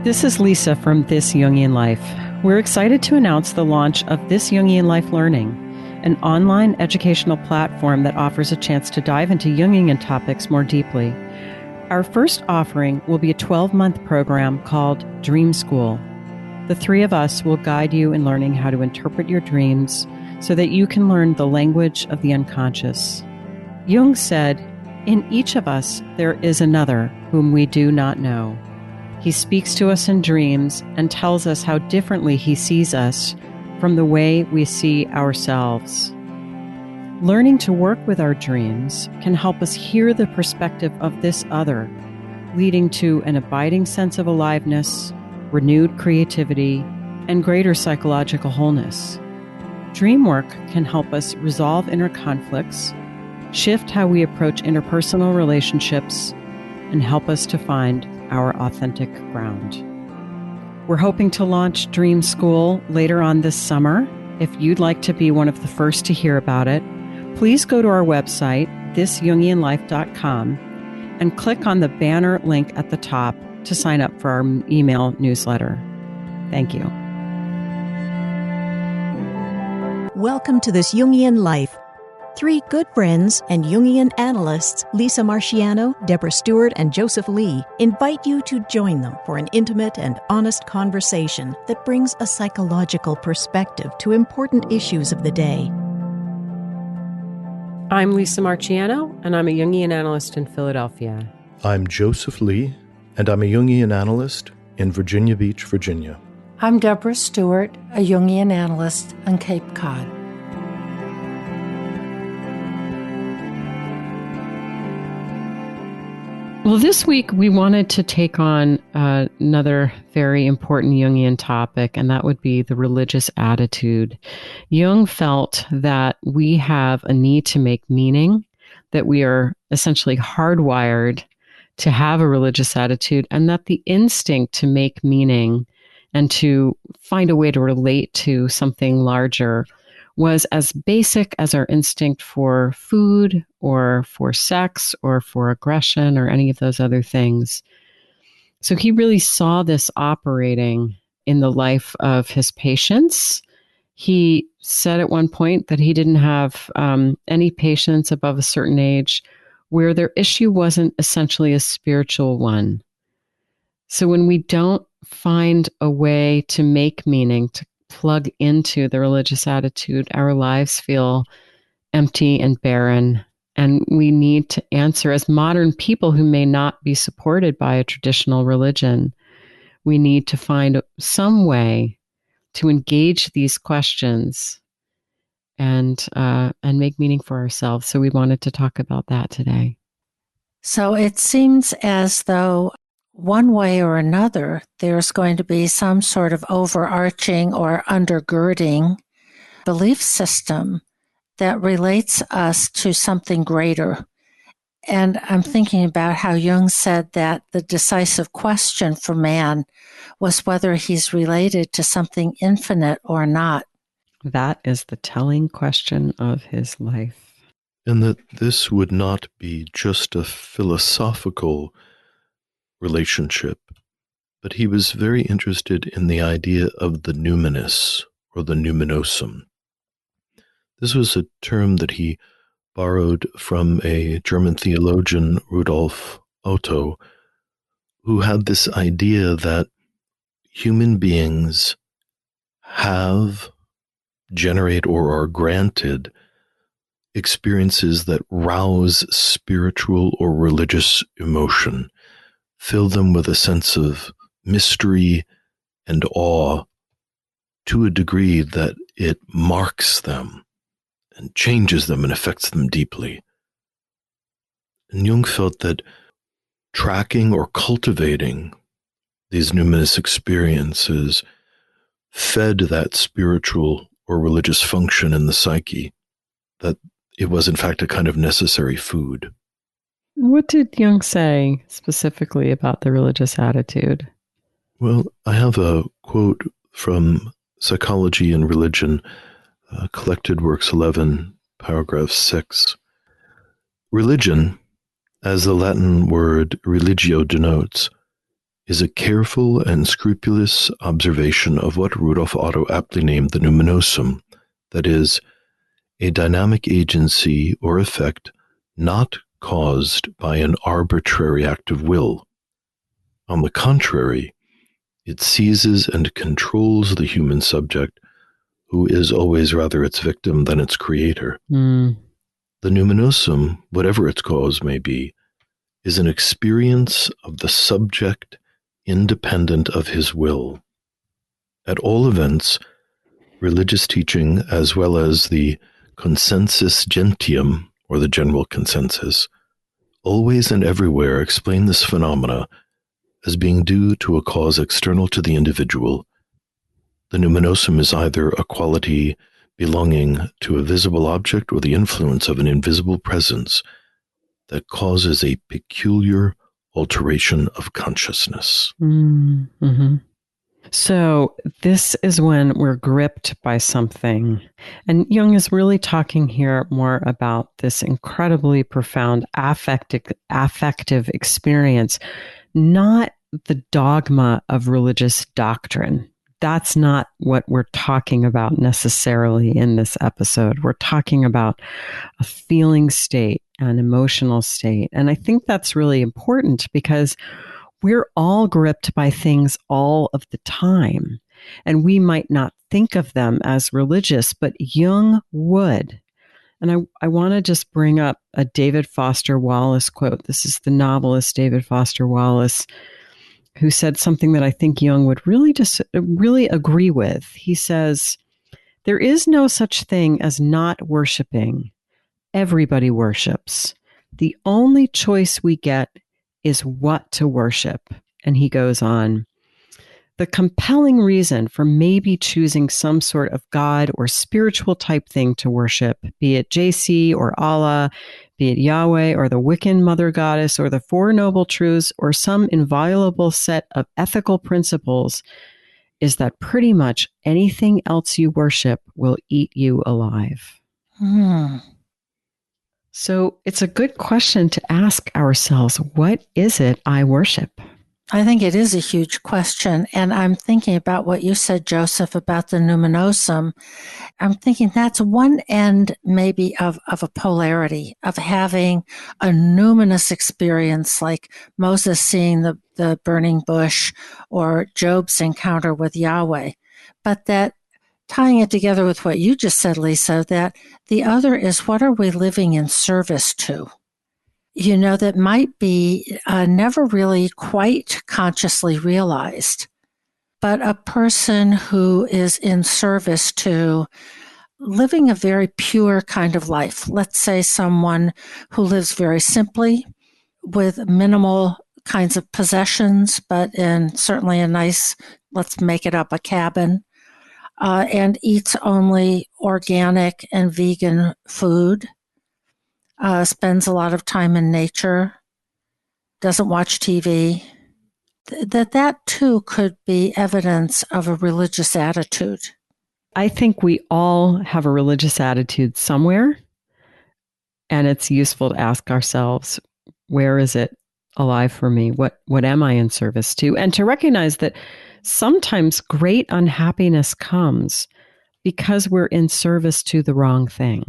This is Lisa from This Jungian Life. We're excited to announce the launch of This Jungian Life Learning, an online educational platform that offers a chance to dive into Jungian topics more deeply. Our first offering will be a 12-month program called Dream School. The three of us will guide you in learning how to interpret your dreams so that you can learn the language of the unconscious. Jung said, "In each of us there is another whom we do not know. He speaks to us in dreams and tells us how differently he sees us from the way we see ourselves." Learning to work with our dreams can help us hear the perspective of this other, leading to an abiding sense of aliveness, renewed creativity, and greater psychological wholeness. Dream work can help us resolve inner conflicts, shift how we approach interpersonal relationships, and help us to find our authentic ground. We're hoping to launch Dream School later on this summer. If you'd like to be one of the first to hear about it, please go to our website, thisjungianlife.com, and click on the banner link at the top to sign up for our email newsletter. Thank you. Welcome to This Jungian Life. Three good friends and Jungian analysts, Lisa Marciano, Deborah Stewart, and Joseph Lee, invite you to join them for an intimate and honest conversation that brings a psychological perspective to important issues of the day. I'm Lisa Marciano, and I'm a Jungian analyst in Philadelphia. I'm Joseph Lee, and I'm a Jungian analyst in Virginia Beach, Virginia. I'm Deborah Stewart, a Jungian analyst on Cape Cod. Well, this week we wanted to take on another very important Jungian topic, and that would be the religious attitude. Jung felt that we have a need to make meaning, that we are essentially hardwired to have a religious attitude, and that the instinct to make meaning and to find a way to relate to something larger was as basic as our instinct for food or for sex or for aggression or any of those other things. So he really saw this operating in the life of his patients. He said at one point that he didn't have any patients above a certain age where their issue wasn't essentially a spiritual one. So when we don't find a way to make meaning, to plug into the religious attitude, our lives feel empty and barren. And we need to answer, as modern people who may not be supported by a traditional religion, we need to find some way to engage these questions and make meaning for ourselves. So we wanted to talk about that today. So it seems as though one way or another, there's going to be some sort of overarching or undergirding belief system that relates us to something greater. And I'm thinking about how Jung said that the decisive question for man was whether he's related to something infinite or not. That is the telling question of his life. And that this would not be just a philosophical relationship, but he was very interested in the idea of the numinous or the numinosum. This was a term that he borrowed from a German theologian, Rudolf Otto, who had this idea that human beings have, generate, or are granted experiences that rouse spiritual or religious emotion, fill them with a sense of mystery and awe to a degree that it marks them and changes them and affects them deeply. And Jung felt that tracking or cultivating these numinous experiences fed that spiritual or religious function in the psyche, that it was in fact a kind of necessary food. What did Jung say specifically about the religious attitude? Well, I have a quote from Psychology and Religion, Collected Works 11, paragraph 6. Religion, as the Latin word religio denotes, is a careful and scrupulous observation of what Rudolf Otto aptly named the numinosum, that is, a dynamic agency or effect not caused by an arbitrary act of will. On the contrary, it seizes and controls the human subject, who is always rather its victim than its creator. Mm. The numinosum, whatever its cause may be, is an experience of the subject independent of his will. At all events, religious teaching, as well as the consensus gentium, or the general consensus, always and everywhere explain this phenomena as being due to a cause external to the individual. The numinosum is either a quality belonging to a visible object or the influence of an invisible presence that causes a peculiar alteration of consciousness. Mm-hmm. So this is when we're gripped by something. And Jung is really talking here more about this incredibly profound affective experience, not the dogma of religious doctrine. That's not what we're talking about necessarily in this episode. We're talking about a feeling state, an emotional state. And I think that's really important because we're all gripped by things all of the time. And we might not think of them as religious, but Jung would. And I want to just bring up a David Foster Wallace quote. This is the novelist David Foster Wallace, who said something that I think Jung would really agree with. He says, "There is no such thing as not worshiping. Everybody worships. The only choice we get is what to worship." And he goes on, "The compelling reason for maybe choosing some sort of God or spiritual type thing to worship, be it JC or Allah, be it Yahweh or the Wiccan Mother Goddess or the Four Noble Truths or some inviolable set of ethical principles, is that pretty much anything else you worship will eat you alive." So it's a good question to ask ourselves, what is it I worship? I think it is a huge question. And I'm thinking about what you said, Joseph, about the numinosum. I'm thinking that's one end maybe of a polarity, of having a numinous experience like Moses seeing the burning bush or Job's encounter with Yahweh. But that tying it together with what you just said, Lisa, that the other is what are we living in service to? You know, that might be never really quite consciously realized, but a person who is in service to living a very pure kind of life. Let's say someone who lives very simply with minimal kinds of possessions, but in certainly a nice, let's make it up, a cabin, and eats only organic and vegan food. Spends a lot of time in nature, doesn't watch TV, that too could be evidence of a religious attitude. I think we all have a religious attitude somewhere, and it's useful to ask ourselves, where is it alive for me? What am I in service to? And to recognize that sometimes great unhappiness comes because we're in service to the wrong thing,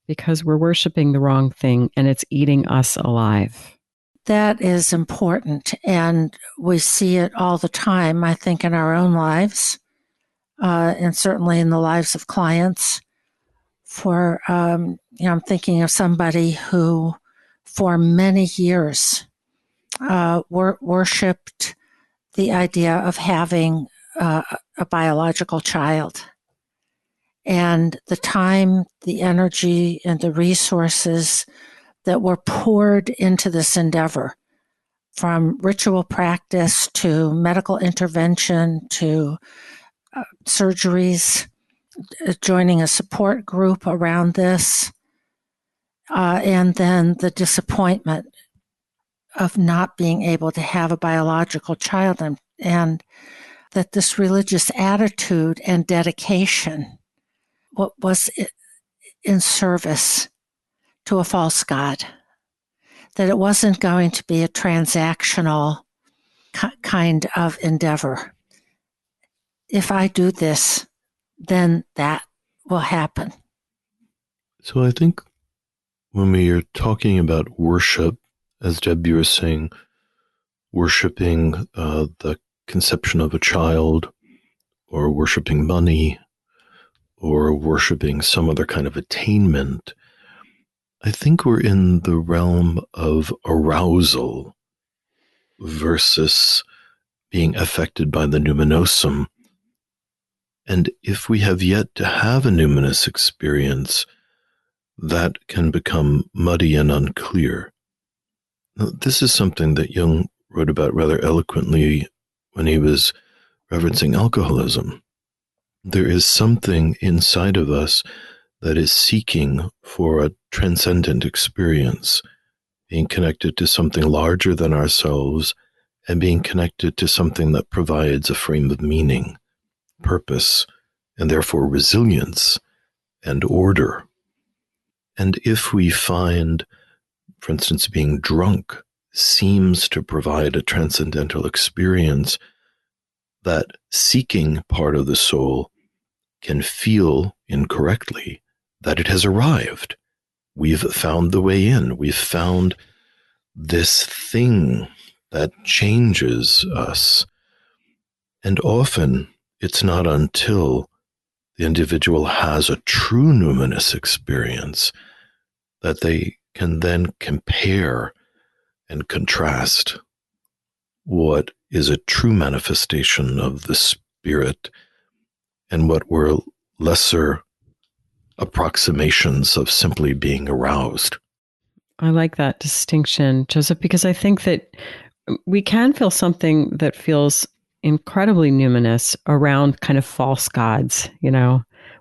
because we're worshiping the wrong thing and it's eating us alive. That is important. And we see it all the time, I think, in our own lives, and certainly in the lives of clients. I'm thinking of somebody who for many years worshipped the idea of having a biological child. And the time, the energy, and the resources that were poured into this endeavor, from ritual practice to medical intervention to surgeries, joining a support group around this, and then the disappointment of not being able to have a biological child, and that this religious attitude and dedication was in service to a false god, that it wasn't going to be a transactional kind of endeavor. If I do this, then that will happen. So I think when we are talking about worship, as Debbie was saying, worshiping the conception of a child, or worshiping money, or worshiping some other kind of attainment, I think we're in the realm of arousal versus being affected by the numinosum. And if we have yet to have a numinous experience, that can become muddy and unclear. Now, this is something that Jung wrote about rather eloquently when he was referencing alcoholism. There is something inside of us that is seeking for a transcendent experience, being connected to something larger than ourselves and being connected to something that provides a frame of meaning, purpose, and therefore resilience and order. And if we find, for instance, being drunk seems to provide a transcendental experience, that seeking part of the soul can feel incorrectly that it has arrived. We've found the way in. We've found this thing that changes us. And often it's not until the individual has a true numinous experience that they can then compare and contrast what is a true manifestation of the spirit and what were lesser approximations of simply being aroused. I like that distinction, Joseph, because I think that we can feel something that feels incredibly numinous around kind of false gods,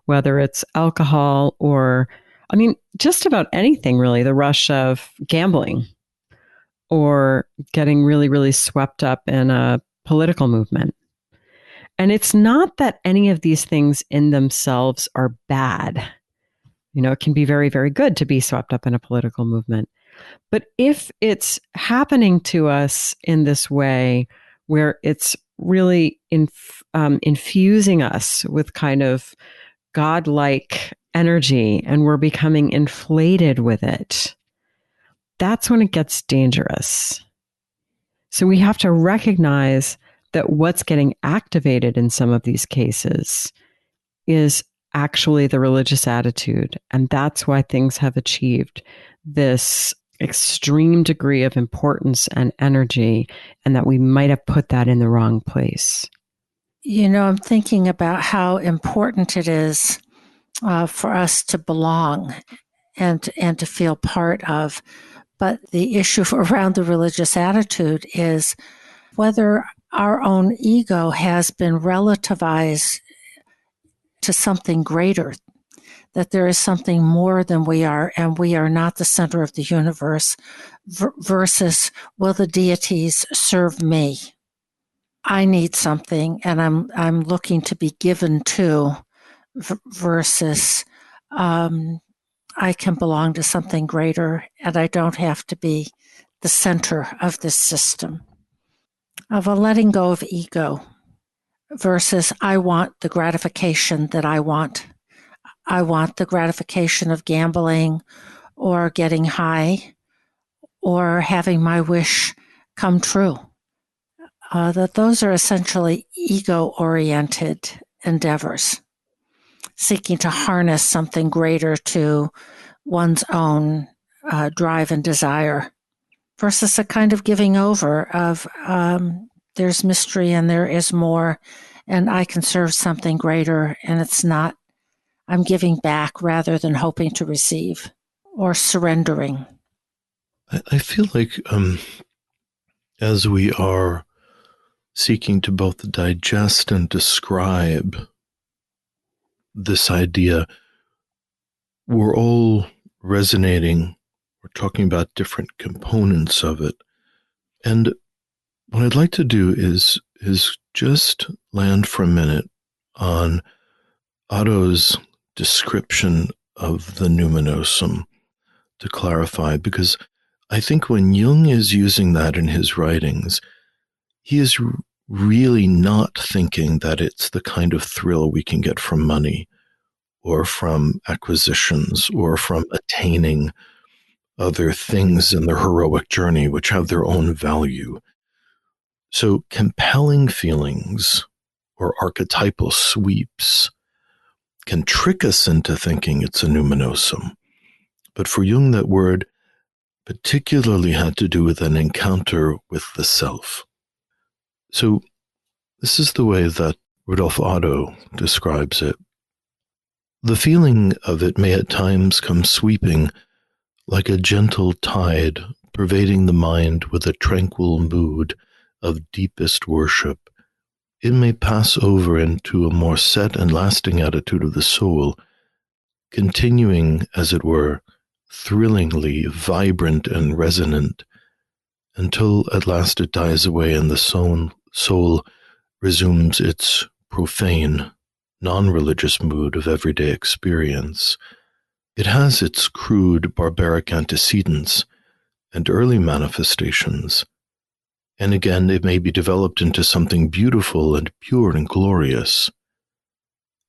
whether it's alcohol or, just about anything really, the rush of gambling or getting really, really swept up in a political movement. And it's not that any of these things in themselves are bad. It can be very, very good to be swept up in a political movement. But if it's happening to us in this way, where it's really infusing us with kind of godlike energy and we're becoming inflated with it, that's when it gets dangerous. So we have to recognize that what's getting activated in some of these cases is actually the religious attitude. And that's why things have achieved this extreme degree of importance and energy, and that we might have put that in the wrong place. I'm thinking about how important it is for us to belong and to feel part of. But the issue around the religious attitude is whether our own ego has been relativized to something greater, that there is something more than we are, and we are not the center of the universe, versus, will the deities serve me? I need something, and I'm looking to be given to, versus I can belong to something greater, and I don't have to be the center of this system. Of a letting go of ego versus I want the gratification that I want. I want the gratification of gambling or getting high or having my wish come true. That those are essentially ego-oriented endeavors, seeking to harness something greater to one's own drive and desire, versus a kind of giving over of there's mystery and there is more, and I can serve something greater, and it's not, I'm giving back rather than hoping to receive or surrendering. I feel like as we are seeking to both digest and describe this idea, we're all resonating. We're talking about different components of it. And what I'd like to do is just land for a minute on Otto's description of the numinosum to clarify, because I think when Jung is using that in his writings, he is really not thinking that it's the kind of thrill we can get from money or from acquisitions or from attaining other things in their heroic journey, which have their own value. So compelling feelings or archetypal sweeps can trick us into thinking it's a numinosum. But for Jung, that word particularly had to do with an encounter with the self. So this is the way that Rudolf Otto describes it. The feeling of it may at times come sweeping like a gentle tide, pervading the mind with a tranquil mood of deepest worship. It may pass over into a more set and lasting attitude of the soul, continuing, as it were, thrillingly vibrant and resonant, until at last it dies away and the soul resumes its profane, non-religious mood of everyday experience. It has its crude, barbaric antecedents and early manifestations, and again it may be developed into something beautiful and pure and glorious.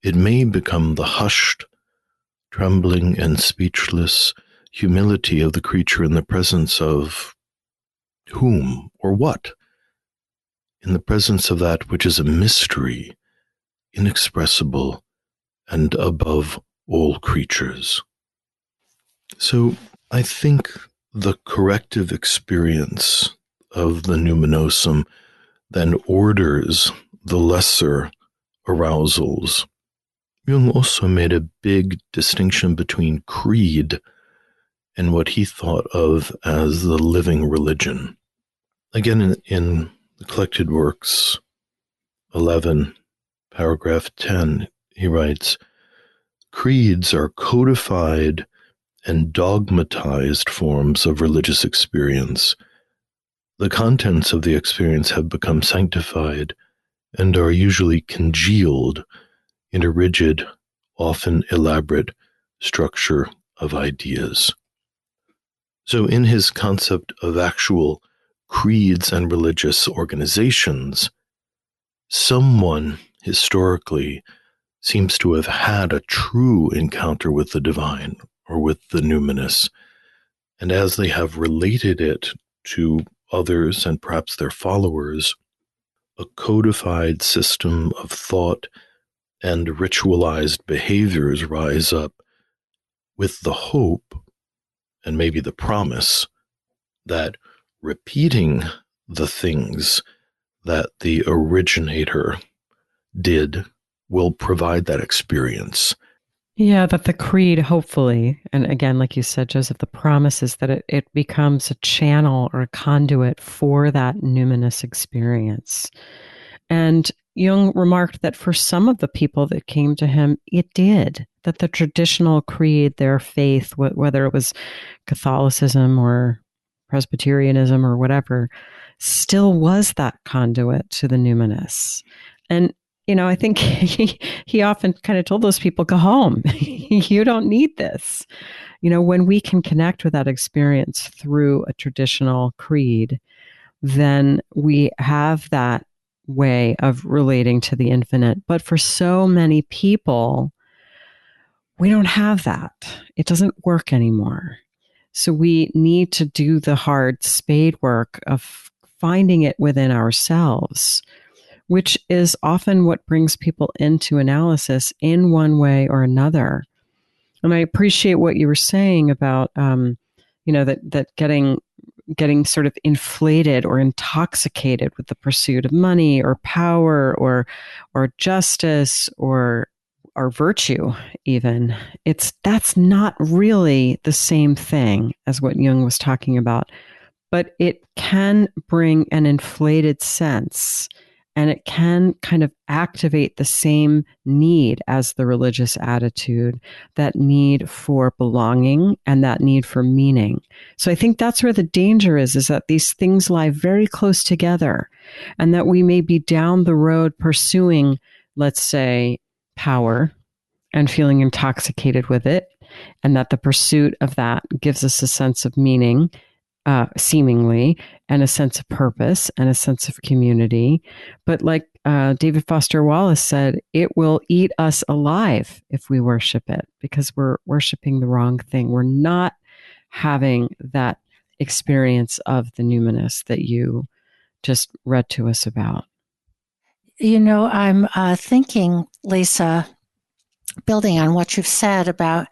It may become the hushed, trembling and speechless humility of the creature in the presence of whom or what? In the presence of that which is a mystery, inexpressible, and above all creatures. So I think the corrective experience of the numinosum then orders the lesser arousals. Jung also made a big distinction between creed and what he thought of as the living religion. Again, in the Collected Works 11, paragraph 10, he writes, "Creeds are codified and dogmatized forms of religious experience. The contents of the experience have become sanctified and are usually congealed in a rigid, often elaborate structure of ideas." So in his concept of actual creeds and religious organizations, someone historically seems to have had a true encounter with the divine or with the numinous, and as they have related it to others and perhaps their followers, a codified system of thought and ritualized behaviors rise up with the hope and maybe the promise that repeating the things that the originator did will provide that experience. Yeah, that the creed, hopefully, and again, like you said, Joseph, the promise is that it becomes a channel or a conduit for that numinous experience. And Jung remarked that for some of the people that came to him, it did, that the traditional creed, their faith, whether it was Catholicism or Presbyterianism or whatever, still was that conduit to the numinous. And I think he often kind of told those people, go home. You don't need this. When we can connect with that experience through a traditional creed, then we have that way of relating to the infinite. But for so many people, we don't have that. It doesn't work anymore. So we need to do the hard spade work of finding it within ourselves, which is often what brings people into analysis in one way or another. And I appreciate what you were saying about, that getting sort of inflated or intoxicated with the pursuit of money or power or justice or virtue even. That's not really the same thing as what Jung was talking about, but it can bring an inflated sense. And it can kind of activate the same need as the religious attitude, that need for belonging and that need for meaning. So I think that's where the danger is that these things lie very close together, and that we may be down the road pursuing, let's say, power and feeling intoxicated with it, and that the pursuit of that gives us a sense of meaning. seemingly, and a sense of purpose and a sense of community. But like David Foster Wallace said, it will eat us alive if we worship it, because we're worshiping the wrong thing. We're not having that experience of the numinous that you just read to us about. I'm thinking, Lisa, building on what you've said about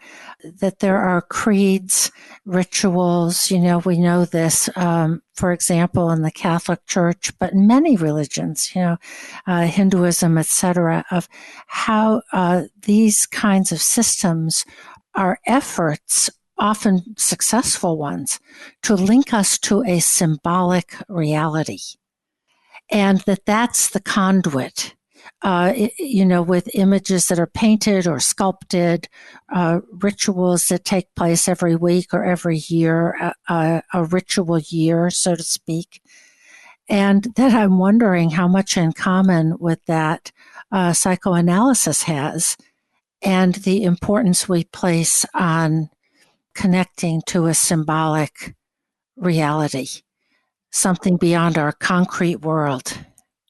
that there are creeds, rituals, we know this, for example, in the Catholic Church, but in many religions, Hinduism, etc., of how these kinds of systems are efforts, often successful ones, to link us to a symbolic reality. And that's the conduit, with images that are painted or sculpted, rituals that take place every week or every year, a ritual year, so to speak. And that I'm wondering how much in common with that psychoanalysis has, and the importance we place on connecting to a symbolic reality, something beyond our concrete world.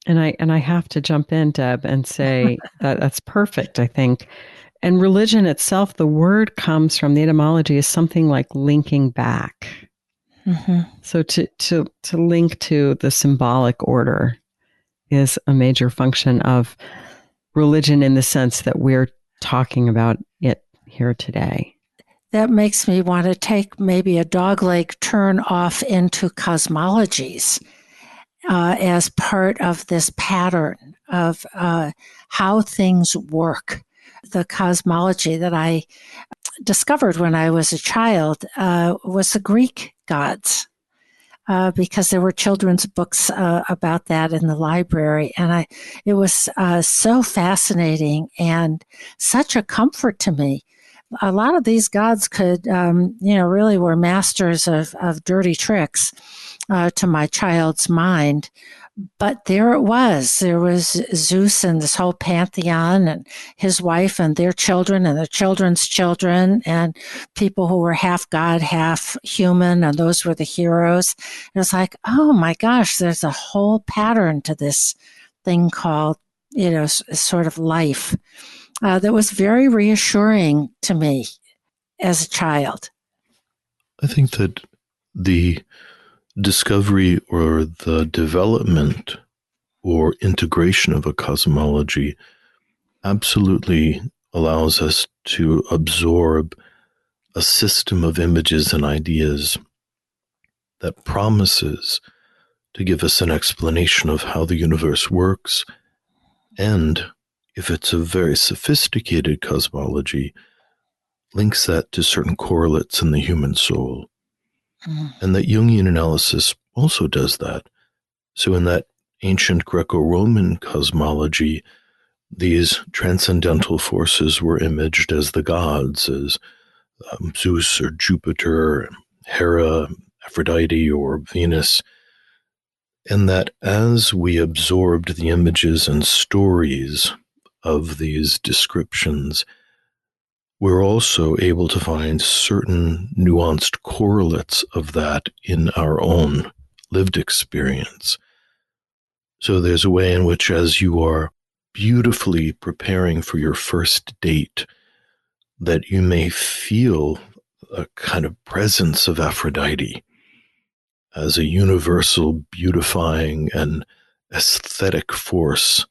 And I have to jump in, Deb, and say that that's perfect, I think. And religion itself, the word comes from the etymology is something like linking back. Mm-hmm. So to link to the symbolic order is a major function of religion in the sense that we're talking about it here today. That makes me want to take maybe a dogleg turn off into cosmologies as part of this pattern of how things work. The cosmology that I discovered when I was a child was the Greek gods. Because there were children's books about that in the library. And it was so fascinating and such a comfort to me. A lot of these gods could, really were masters of dirty tricks to my child's mind. But there it was. There was Zeus and this whole pantheon and his wife and their children and their children's children and people who were half God, half human, and those were the heroes. It was like, oh my gosh, there's a whole pattern to this thing called, sort of life that was very reassuring to me as a child. I think that the discovery or the development or integration of a cosmology absolutely allows us to absorb a system of images and ideas that promises to give us an explanation of how the universe works, and if it's a very sophisticated cosmology, links that to certain correlates in the human soul. And that Jungian analysis also does that. So in that ancient Greco-Roman cosmology, these transcendental forces were imaged as the gods, as Zeus or Jupiter, Hera, Aphrodite, or Venus. And that as we absorbed the images and stories of these descriptions, we're also able to find certain nuanced correlates of that in our own lived experience. So there's a way in which, as you are beautifully preparing for your first date, that you may feel a kind of presence of Aphrodite as a universal beautifying and aesthetic force,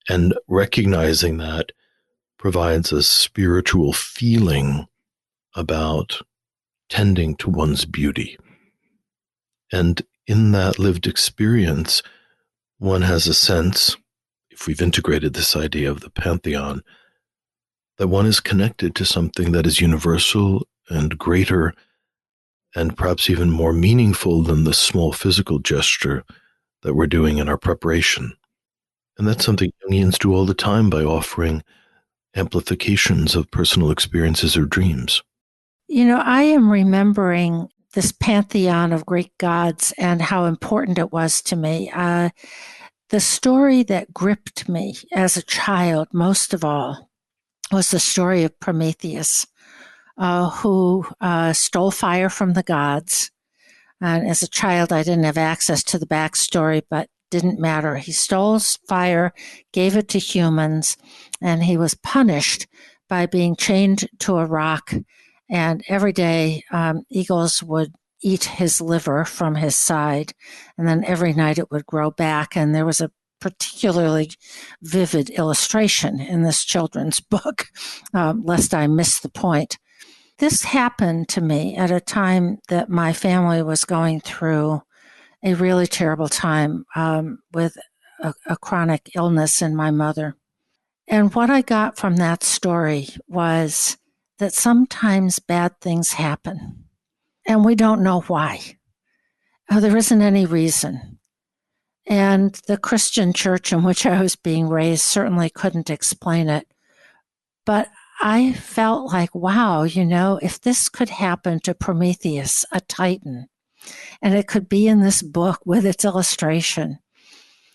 and recognizing that provides a spiritual feeling about tending to one's beauty. And in that lived experience, one has a sense, if we've integrated this idea of the pantheon, that one is connected to something that is universal and greater and perhaps even more meaningful than the small physical gesture that we're doing in our preparation. And that's something Jungians do all the time by offering amplifications of personal experiences or dreams. I am remembering this pantheon of Greek gods and how important it was to me. The story that gripped me as a child most of all was the story of Prometheus, who stole fire from the gods, And as a child, I didn't have access to the backstory, but didn't matter. He stole fire, gave it to humans, and he was punished by being chained to a rock. And every day, eagles would eat his liver from his side, and then every night it would grow back. And there was a particularly vivid illustration in this children's book, lest I miss the point. This happened to me at a time that my family was going through a really terrible time with a chronic illness in my mother. And what I got from that story was that sometimes bad things happen, and we don't know why. There isn't any reason. And the Christian church in which I was being raised certainly couldn't explain it. But I felt like, wow, if this could happen to Prometheus, a titan, and it could be in this book with its illustration,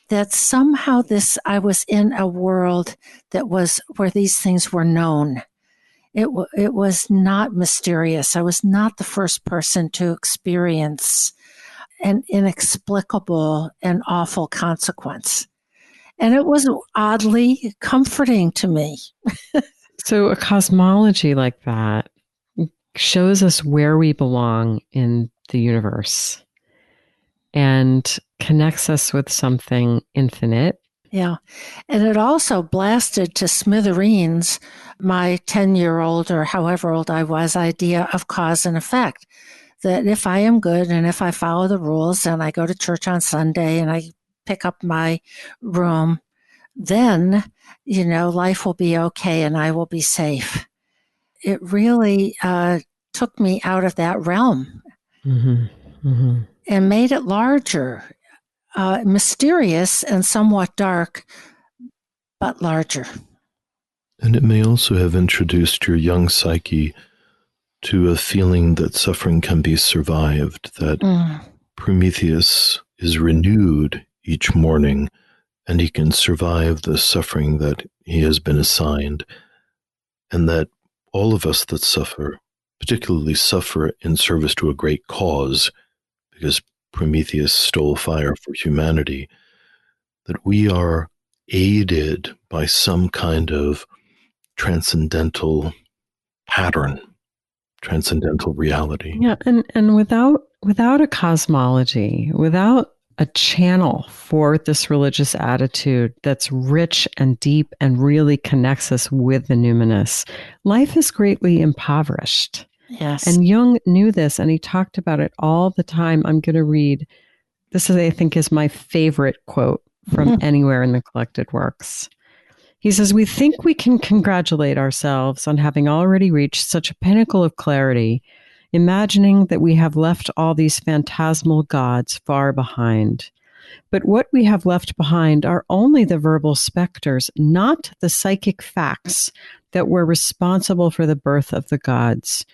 that somehow I was in a world that was where these things were known. It was not mysterious. I was not the first person to experience an inexplicable and awful consequence. And it was oddly comforting to me. So a cosmology like that shows us where we belong in the universe and connects us with something infinite. Yeah. And it also blasted to smithereens my 10-year-old or however old I was idea of cause and effect. That if I am good and if I follow the rules and I go to church on Sunday and I pick up my room, then, life will be okay and I will be safe. It really took me out of that realm and made it larger, mysterious and somewhat dark, but larger. And it may also have introduced your young psyche to a feeling that suffering can be survived, that Prometheus is renewed each morning and he can survive the suffering that he has been assigned, and that all of us that suffer, particularly suffer in service to a great cause, because Prometheus stole fire for humanity, that we are aided by some kind of transcendental pattern, transcendental reality. Yeah, and without a cosmology, without a channel for this religious attitude that's rich and deep and really connects us with the numinous, life is greatly impoverished. Yes. And Jung knew this, and he talked about it all the time. I'm going to read, this is, I think, is my favorite quote from anywhere in the collected works. He says, "We think we can congratulate ourselves on having already reached such a pinnacle of clarity, imagining that we have left all these phantasmal gods far behind. But what we have left behind are only the verbal specters, not the psychic facts that were responsible for the birth of the gods.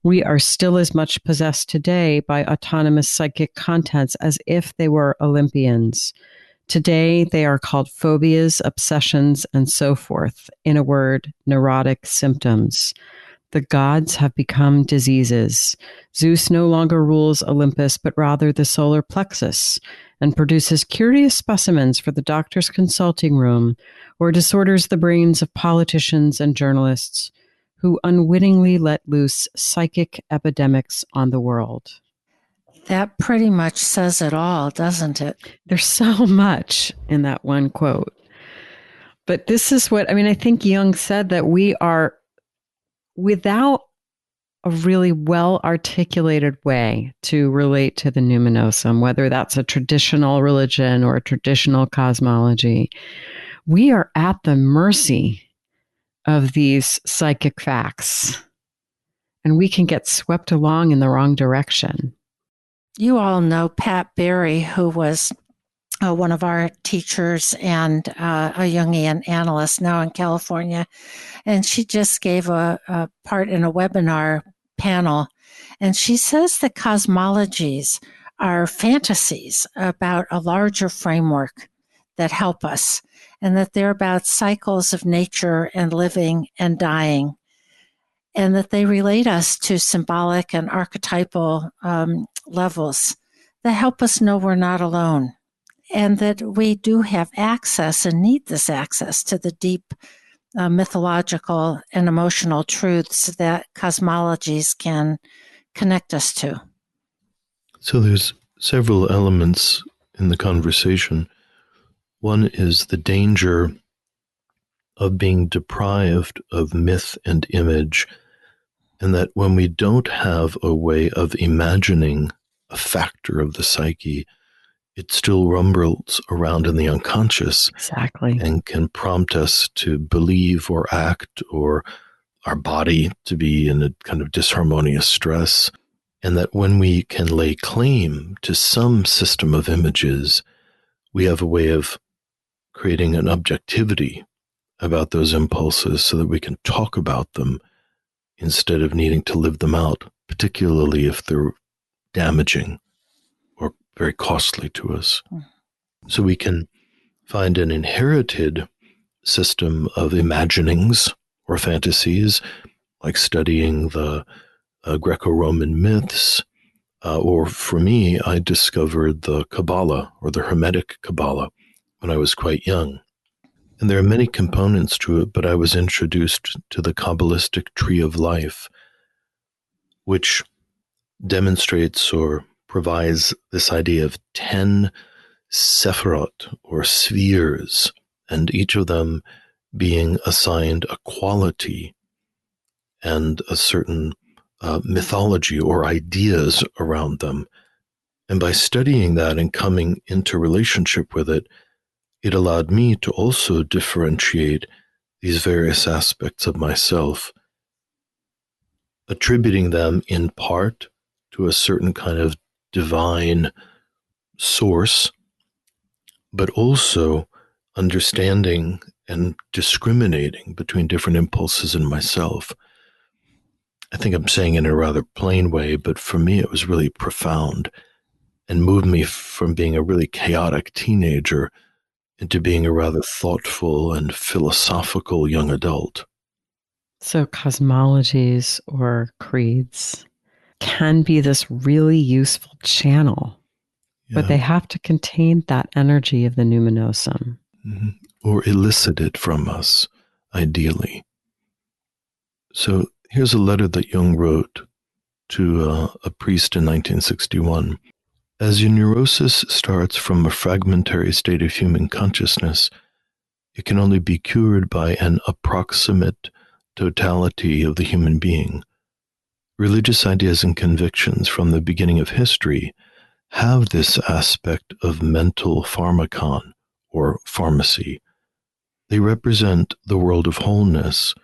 We are still as much possessed today by autonomous psychic contents as if they were Olympians. Today, they are called phobias, obsessions, and so forth. In a word, neurotic symptoms. The gods have become diseases. Zeus no longer rules Olympus, but rather the solar plexus, and produces curious specimens for the doctor's consulting room, or disorders the brains of politicians and journalists who unwittingly let loose psychic epidemics on the world." That pretty much says it all, doesn't it? There's so much in that one quote. But this is what, I think Jung said that we are, without a really well-articulated way to relate to the numinosum, whether that's a traditional religion or a traditional cosmology, we are at the mercy of these psychic facts, and we can get swept along in the wrong direction. You all know Pat Berry, who was one of our teachers and a Jungian analyst now in California. And she just gave a part in a webinar panel. And she says that cosmologies are fantasies about a larger framework that help us, and that they're about cycles of nature and living and dying. and that they relate us to symbolic and archetypal levels that help us know we're not alone, and that we do have access and need this access to the deep mythological and emotional truths that cosmologies can connect us to. So there's several elements in the conversation. One is the danger of being deprived of myth and image, and that when we don't have a way of imagining a factor of the psyche, it still rumbles around in the unconscious. Exactly. And can prompt us to believe or act, or our body to be in a kind of disharmonious stress. And that when we can lay claim to some system of images, we have a way of creating an objectivity about those impulses so that we can talk about them instead of needing to live them out, particularly if they're damaging or very costly to us. So we can find an inherited system of imaginings or fantasies, like studying the Greco-Roman myths, or for me, I discovered the Kabbalah or the Hermetic Kabbalah when I was quite young. And there are many components to it, but I was introduced to the Kabbalistic tree of life, which demonstrates or provides this idea of 10 sephirot or spheres, and each of them being assigned a quality and a certain mythology or ideas around them. And by studying that and coming into relationship with it, it allowed me to also differentiate these various aspects of myself, attributing them in part to a certain kind of divine source, but also understanding and discriminating between different impulses in myself. I think I'm saying it in a rather plain way, but for me it was really profound and moved me from being a really chaotic teenager into being a rather thoughtful and philosophical young adult. So cosmologies or creeds can be this really useful channel, but they have to contain that energy of the numinosum. Mm-hmm. Or elicit it from us, ideally. So here's a letter that Jung wrote to a priest in 1961. As your neurosis starts from a fragmentary state of human consciousness, it can only be cured by an approximate totality of the human being. Religious ideas and convictions from the beginning of history have this aspect of mental pharmacon, or pharmacy. They represent the world of wholeness,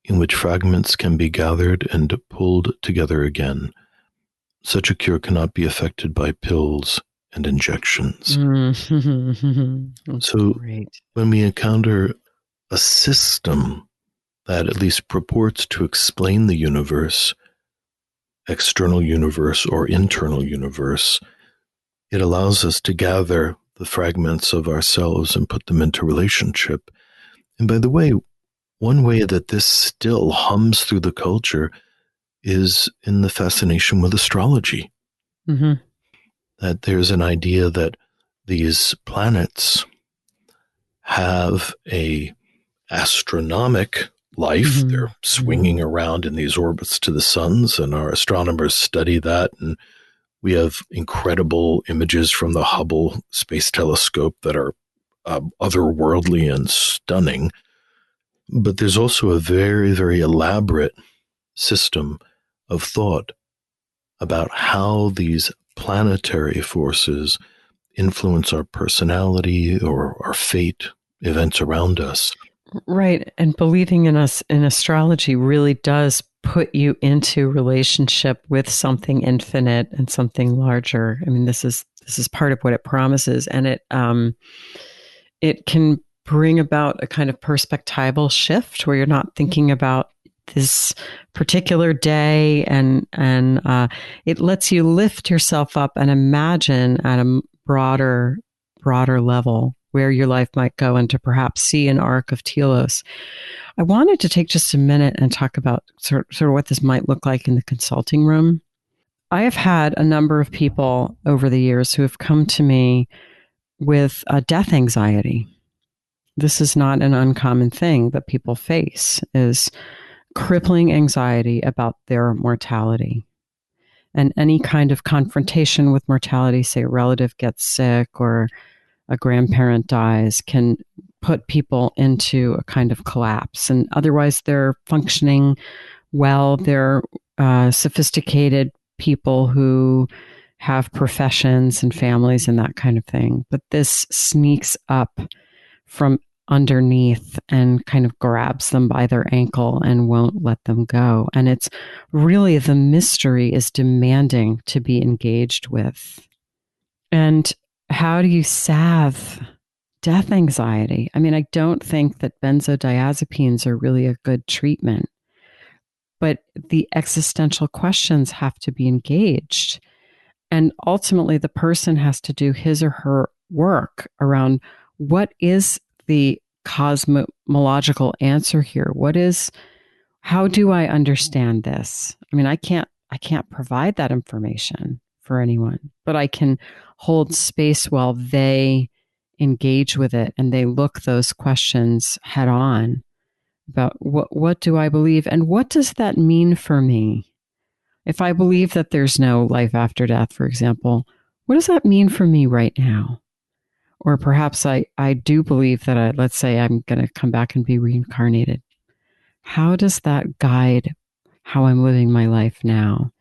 in which fragments can be gathered and pulled together again. Such a cure cannot be effected by pills and injections. So great. When we encounter a system that at least purports to explain the universe, external universe or internal universe, it allows us to gather the fragments of ourselves and put them into relationship. And by the way, one way that this still hums through the culture is in the fascination with astrology. Mm-hmm. That there's an idea that these planets have a astronomic life. Mm-hmm. They're swinging around in these orbits to the suns, and our astronomers study that, and we have incredible images from the Hubble Space Telescope that are otherworldly and stunning. But there's also a very, very elaborate system of thought about how these planetary forces influence our personality or our fate, events around us. Right. And believing in us in astrology really does put you into relationship with something infinite and something larger. I mean, this is part of what it promises, and it can bring about a kind of perspectival shift where you're not thinking about this particular day, and it lets you lift yourself up and imagine at a broader level where your life might go and to perhaps see an arc of telos. I wanted to take just a minute and talk about sort of what this might look like in the consulting room. I have had a number of people over the years who have come to me with death anxiety. This is not an uncommon thing that people face, is crippling anxiety about their mortality. And any kind of confrontation with mortality, say a relative gets sick or a grandparent dies, can put people into a kind of collapse. And otherwise, they're functioning well. They're sophisticated people who have professions and families and that kind of thing. But this sneaks up from underneath and kind of grabs them by their ankle and won't let them go. And it's really, the mystery is demanding to be engaged with. And how do you salve death anxiety? I mean, I don't think that benzodiazepines are really a good treatment, but the existential questions have to be engaged. And ultimately, the person has to do his or her work around what is the cosmological answer here. How do I understand this? I mean, I can't provide that information for anyone, but I can hold space while they engage with it and they look those questions head on about what do I believe and what does that mean for me? If I believe that there's no life after death, for example, what does that mean for me right now? Or perhaps I do believe that let's say I'm going to come back and be reincarnated. How does that guide how I'm living my life now?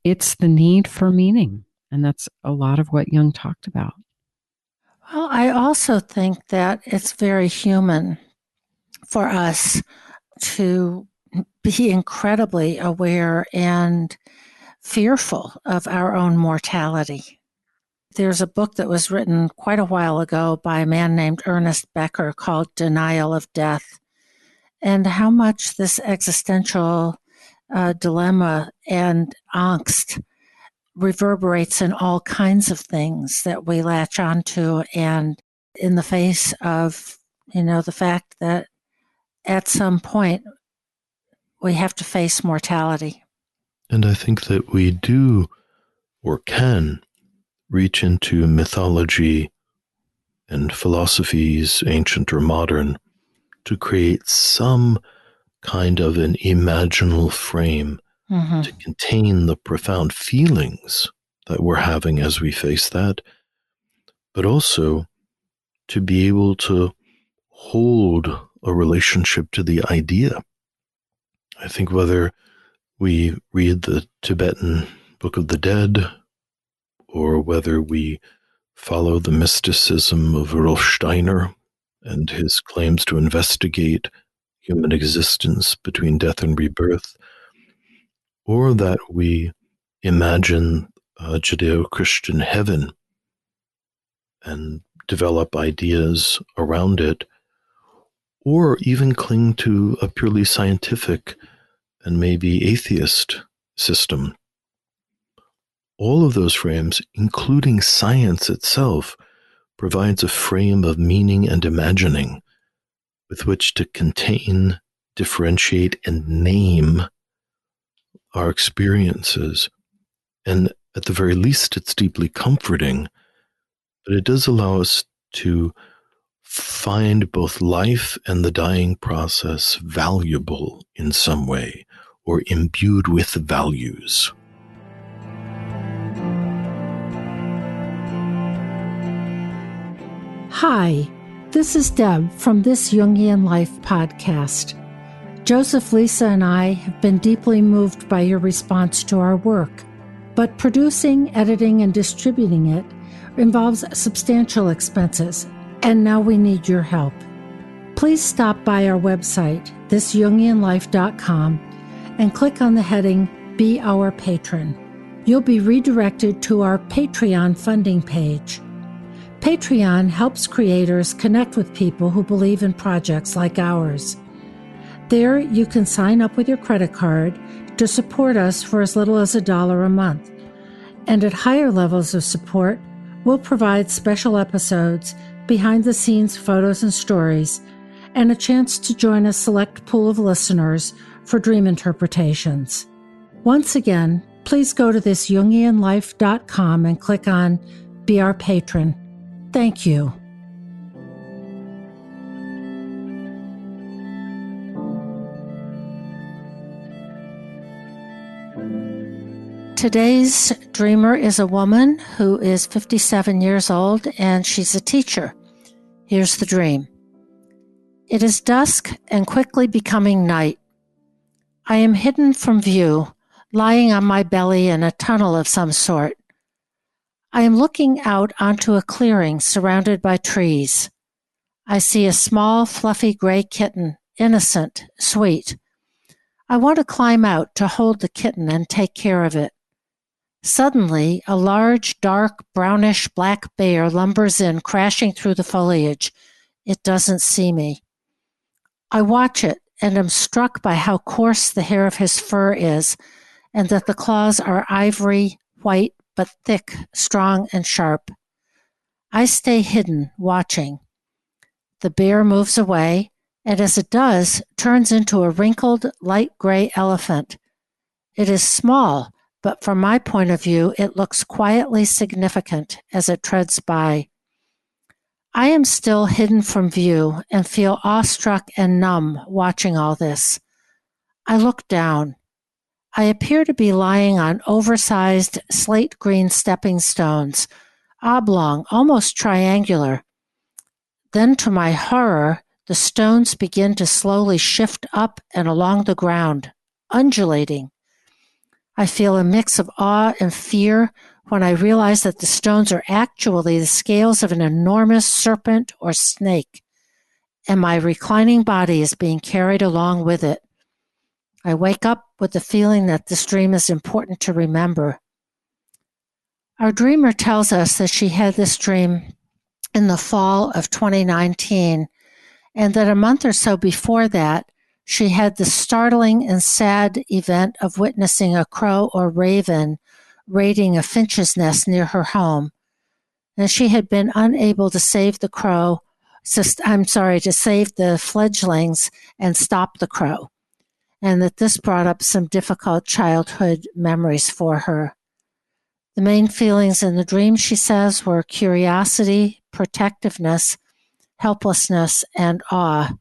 It's the need for meaning. And that's a lot of what Jung talked about. Well, I also think that it's very human for us to be incredibly aware and fearful of our own mortality. There's a book that was written quite a while ago by a man named Ernest Becker called Denial of Death, and how much this existential dilemma and angst reverberates in all kinds of things that we latch onto, and in the face of, the fact that at some point we have to face mortality. And I think that we do or can reach into mythology and philosophies, ancient or modern, to create some kind of an imaginal frame to contain the profound feelings that we're having as we face that, but also to be able to hold a relationship to the idea. I think whether we read the Tibetan Book of the Dead, or whether we follow the mysticism of Rudolf Steiner and his claims to investigate human existence between death and rebirth, or that we imagine a Judeo-Christian heaven and develop ideas around it, or even cling to a purely scientific and maybe atheist system. All of those frames, including science itself, provides a frame of meaning and imagining with which to contain, differentiate, and name our experiences. And at the very least, it's deeply comforting, but it does allow us to find both life and the dying process valuable in some way, or imbued with values. Hi, this is Deb from This Jungian Life podcast. Joseph, Lisa, and I have been deeply moved by your response to our work, but producing, editing, and distributing it involves substantial expenses, and now we need your help. Please stop by our website, thisjungianlife.com, and click on the heading Be Our Patron. You'll be redirected to our Patreon funding page. Patreon helps creators connect with people who believe in projects like ours. There, you can sign up with your credit card to support us for as little as $1 a month. And at higher levels of support, we'll provide special episodes behind-the-scenes photos and stories, and a chance to join a select pool of listeners for dream interpretations. Once again, please go to thisjungianlife.com and click on Be Our Patron. Thank you. Today's dreamer is a woman who is 57 years old, and she's a teacher. Here's the dream. It is dusk and quickly becoming night. I am hidden from view, lying on my belly in a tunnel of some sort. I am looking out onto a clearing surrounded by trees. I see a small, fluffy gray kitten, innocent, sweet. I want to climb out to hold the kitten and take care of it. Suddenly, a large, dark, brownish black bear lumbers in, crashing through the foliage. It doesn't see me. I watch it and am struck by how coarse the hair of his fur is, and that the claws are ivory, white, but thick, strong, and sharp. I stay hidden, watching. The bear moves away, and as it does, turns into a wrinkled, light gray elephant. It is small, but from my point of view, it looks quietly significant as it treads by. I am still hidden from view and feel awestruck and numb watching all this. I look down. I appear to be lying on oversized slate-green stepping stones, oblong, almost triangular. Then, to my horror, the stones begin to slowly shift up and along the ground, undulating. I feel a mix of awe and fear when I realize that the stones are actually the scales of an enormous serpent or snake, and my reclining body is being carried along with it. I wake up with the feeling that this dream is important to remember. Our dreamer tells us that she had this dream in the fall of 2019, and that a month or so before that, she had the startling and sad event of witnessing a crow or raven raiding a finch's nest near her home. And she had been unable to save the to save the fledglings and stop the crow. And that this brought up some difficult childhood memories for her. The main feelings in the dream, she says, were curiosity, protectiveness, helplessness, and awe.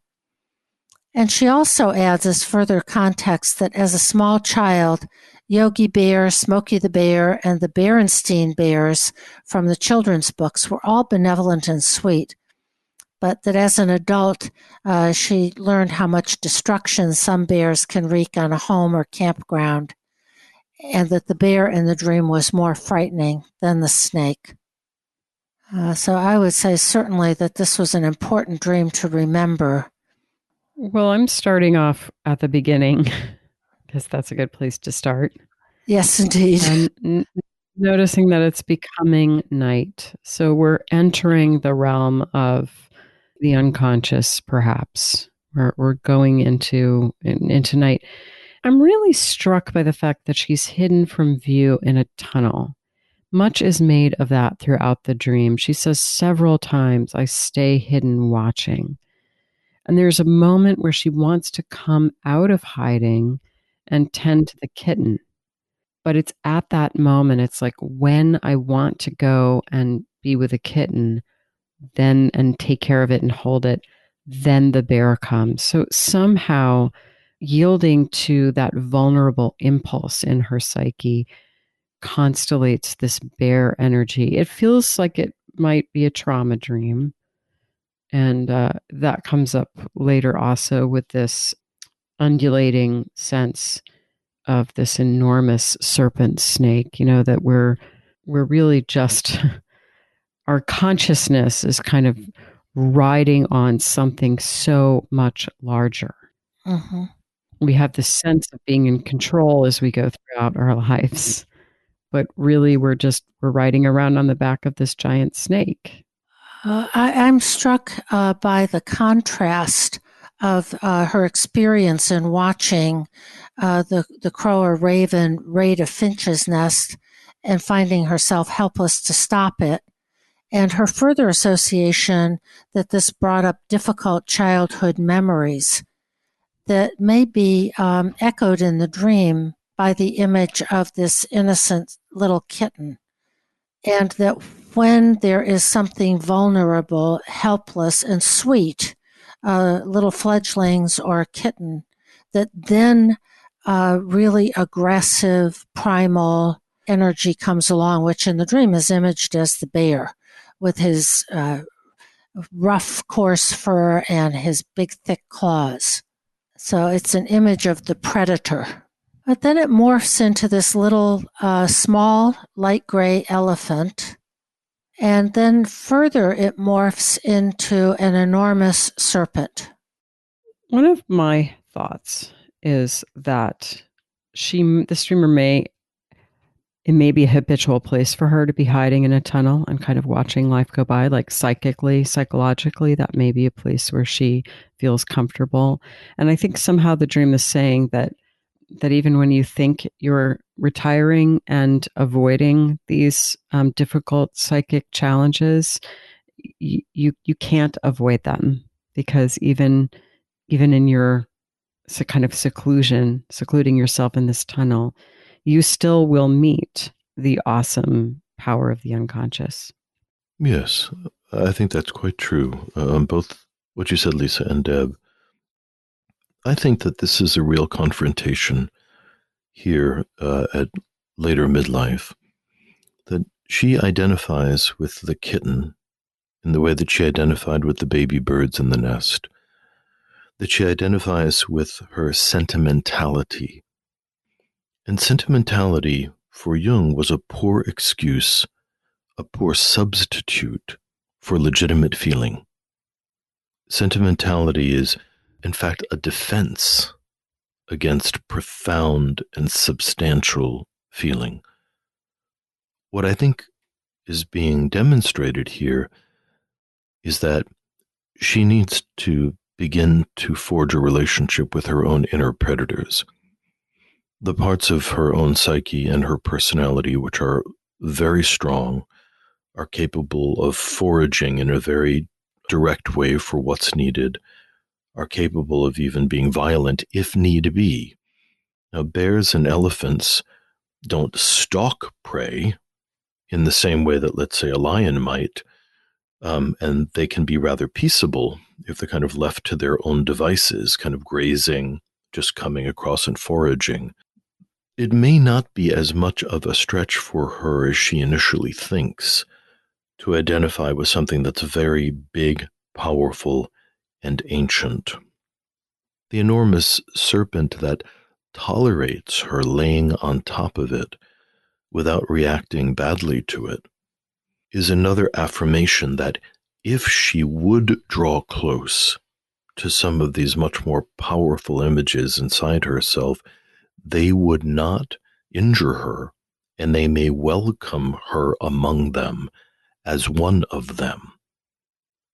And she also adds as further context that as a small child, Yogi Bear, Smokey the Bear, and the Berenstein Bears from the children's books were all benevolent and sweet, but that as an adult, she learned how much destruction some bears can wreak on a home or campground, and that the bear in the dream was more frightening than the snake. So I would say certainly that this was an important dream to remember. Well, I'm starting off at the beginning because that's a good place to start. Yes, indeed. And noticing that it's becoming night. So we're entering the realm of the unconscious, perhaps. We're going into night. I'm really struck by the fact that she's hidden from view in a tunnel. Much is made of that throughout the dream. She says several times, I stay hidden watching. And there's a moment where she wants to come out of hiding and tend to the kitten. But it's at that moment, it's like when I want to go and be with a kitten, then and take care of it and hold it, then the bear comes. So somehow yielding to that vulnerable impulse in her psyche constellates this bear energy. It feels like it might be a trauma dream. And that comes up later also with this undulating sense of this enormous serpent snake, that we're really just, our consciousness is kind of riding on something so much larger. Mm-hmm. We have this sense of being in control as we go throughout our lives, but really we're riding around on the back of this giant snake. I'm struck by the contrast of her experience in watching the crow or raven raid a finch's nest and finding herself helpless to stop it, And her further association that this brought up difficult childhood memories that may be echoed in the dream by the image of this innocent little kitten. And that when there is something vulnerable, helpless, and sweet, little fledglings or a kitten, that then really aggressive, primal energy comes along, which in the dream is imaged as the bear with his rough, coarse fur and his big, thick claws. So it's an image of the predator. But then it morphs into this little small light gray elephant. And then further it morphs into an enormous serpent. One of my thoughts is that the streamer may be a habitual place for her to be hiding in a tunnel and kind of watching life go by, like psychologically, that may be a place where she feels comfortable. And I think somehow the dream is saying that even when you think you're retiring and avoiding these difficult psychic challenges, you can't avoid them, because even in your kind of secluding yourself in this tunnel, you still will meet the awesome power of the unconscious. Yes, I think that's quite true. Both what you said, Lisa, and Deb. I think that this is a real confrontation here at later midlife, that she identifies with the kitten in the way that she identified with the baby birds in the nest, that she identifies with her sentimentality. And sentimentality for Jung was a poor excuse, a poor substitute for legitimate feeling. Sentimentality is, in fact, a defense against profound and substantial feeling. What I think is being demonstrated here is that she needs to begin to forge a relationship with her own inner predators, the parts of her own psyche and her personality which are very strong, are capable of foraging in a very direct way for what's needed, are capable of even being violent if need be. Now, bears and elephants don't stalk prey in the same way that, let's say, a lion might, and they can be rather peaceable if they're kind of left to their own devices, kind of grazing, just coming across and foraging. It may not be as much of a stretch for her as she initially thinks to identify with something that's very big, powerful, and ancient. The enormous serpent that tolerates her laying on top of it without reacting badly to it is another affirmation that if she would draw close to some of these much more powerful images inside herself, they would not injure her, and they may welcome her among them as one of them.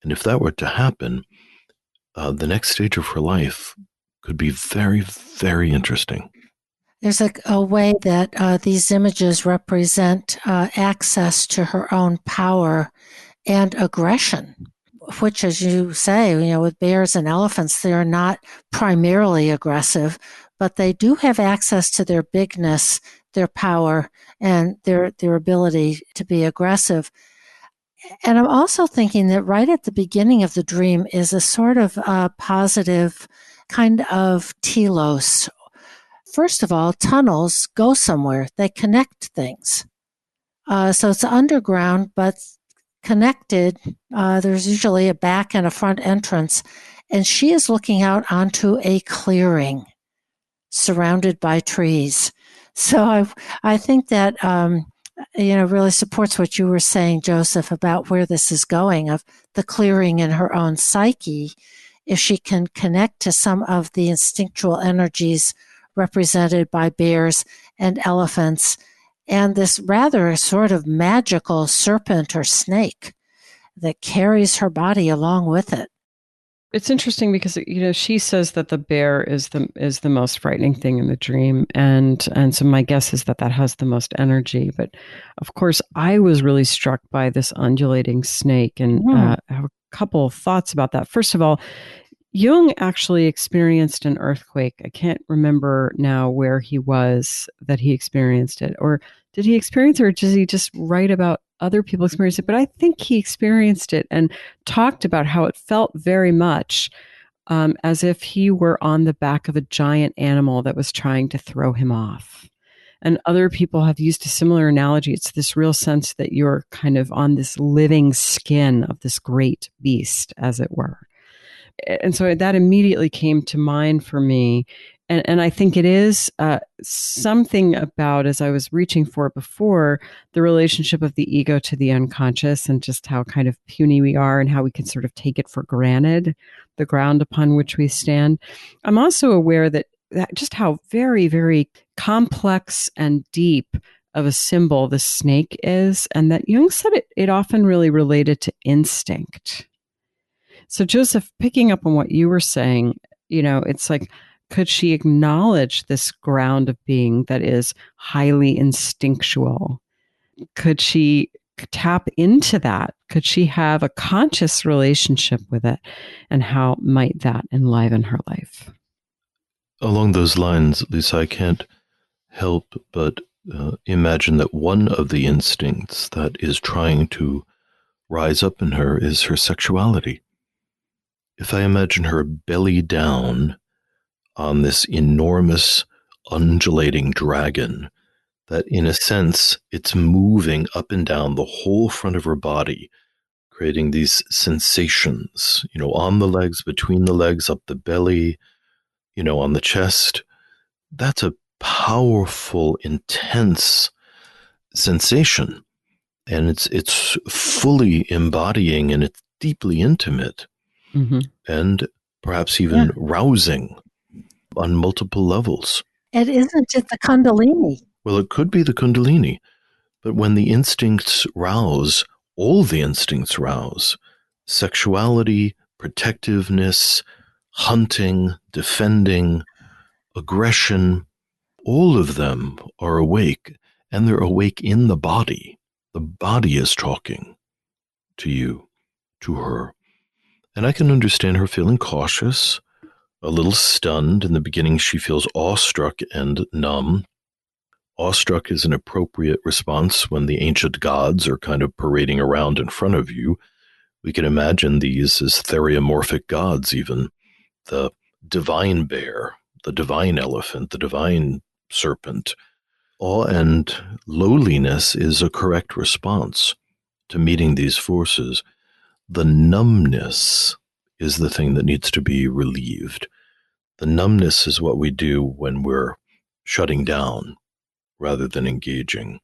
And if that were to happen, the next stage of her life could be very, very interesting. There's a way that these images represent access to her own power and aggression, which, as you say, with bears and elephants, they're not primarily aggressive, but they do have access to their bigness, their power, and their ability to be aggressive. And I'm also thinking that right at the beginning of the dream is a sort of positive kind of telos. First of all, tunnels go somewhere. They connect things. So it's underground, but connected. There's usually a back and a front entrance. And she is looking out onto a clearing surrounded by trees. So I think that, really supports what you were saying, Joseph, about where this is going, of the clearing in her own psyche. If she can connect to some of the instinctual energies represented by bears and elephants, and this rather sort of magical serpent or snake that carries her body along with it. It's interesting because she says that the bear is the most frightening thing in the dream, and so my guess is that has the most energy. But of course, I was really struck by this undulating snake, and I have a couple of thoughts about that. First of all, Jung actually experienced an earthquake. I can't remember now where he was that he experienced it, or did he experience it, or does he just write about other people experience it? But I think he experienced it and talked about how it felt very much as if he were on the back of a giant animal that was trying to throw him off. And other people have used a similar analogy. It's this real sense that you're kind of on this living skin of this great beast, as it were. And so that immediately came to mind for me. And I think it is something about, as I was reaching for it before, the relationship of the ego to the unconscious, and just how kind of puny we are and how we can sort of take it for granted, the ground upon which we stand. I'm also aware that just how very, very complex and deep of a symbol the snake is, and that Jung said it often really related to instinct. So, Joseph, picking up on what you were saying, it's like, could she acknowledge this ground of being that is highly instinctual? Could she tap into that? Could she have a conscious relationship with it? And how might that enliven her life? Along those lines, Lisa, I can't help but imagine that one of the instincts that is trying to rise up in her is her sexuality. If I imagine her belly down on this enormous undulating dragon, that in a sense it's moving up and down the whole front of her body, creating these sensations, on the legs, between the legs, up the belly, on the chest. That's a powerful, intense sensation. And it's fully embodying, and it's deeply intimate, and perhaps even rousing on multiple levels. It isn't just the Kundalini. Well, it could be the Kundalini, but when the instincts rouse, all the instincts rouse. Sexuality, protectiveness, hunting, defending, aggression, all of them are awake, and they're awake in the body. The body is talking to you, to her. And I can understand her feeling cautious, a little stunned. In the beginning, she feels awestruck and numb. Awestruck is an appropriate response when the ancient gods are kind of parading around in front of you. We can imagine these as theriomorphic gods even. The divine bear, the divine elephant, the divine serpent. Awe and lowliness is a correct response to meeting these forces. The numbness is the thing that needs to be relieved. The numbness is what we do when we're shutting down rather than engaging.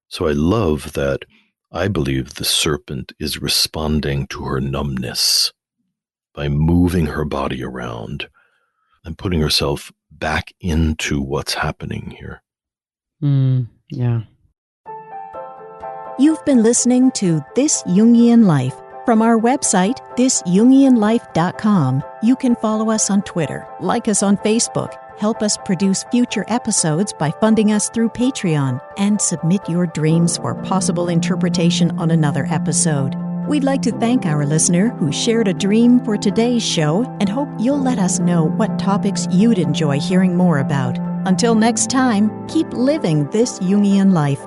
So I love that. I believe the serpent is responding to her numbness by moving her body around and putting herself back into what's happening here. Yeah. You've been listening to This Jungian Life. From our website, thisjungianlife.com, you can follow us on Twitter, like us on Facebook, help us produce future episodes by funding us through Patreon, and submit your dreams for possible interpretation on another episode. We'd like to thank our listener who shared a dream for today's show, and hope you'll let us know what topics you'd enjoy hearing more about. Until next time, keep living this Jungian life.